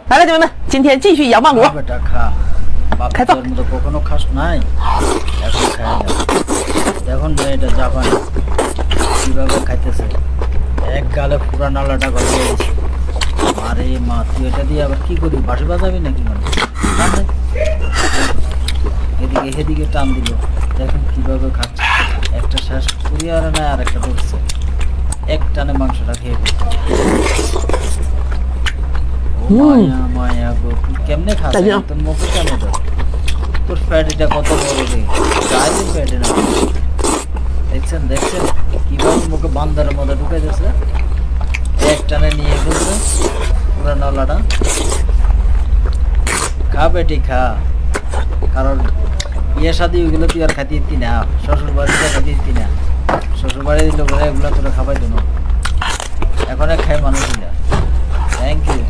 来了，姐妹们，今天继续羊棒骨。 বেটা খা বাপের মতো কখনো খাস নাই এখন খায় না দেখুন এটা জাপান কিভাবে খাইতেছে এক গালে পুরা নালাটা গলে গেছে আরে মা তুই এটা দিয়ে আবার কি করবি বাঁশি বাজাবি নাকি মানে এদিকে এদিকে টান দিল দেখুন কিভাবে খাচ্ছে একটা শ্বাস পুরিয়ে আর না আর একটা ধরছে এক টানে মাংসটা খেয়ে মায়া মায়া গো তুই কেমনে খাস তোর মুখে কেমন তোর ফ্যাট এটা কত বড় রে গায়ে ফ্যাট না দেখছেন দেখছেন কিভাবে মুখে বান্দারের মধ্যে ঢুকে যাচ্ছে এক টানে নিয়ে ফেলছে পুরো নলাটা খা বেটি খা কারণ বিয়ে শাদি ওইগুলো তুই আর খাইতে দিতি না শ্বশুর বাড়িতে খাইতে দিতি না শ্বশুর বাড়ির লোকেরা এগুলো তোরা খাবাই দেবো এখন খাই মানুষ থ্যাংক ইউ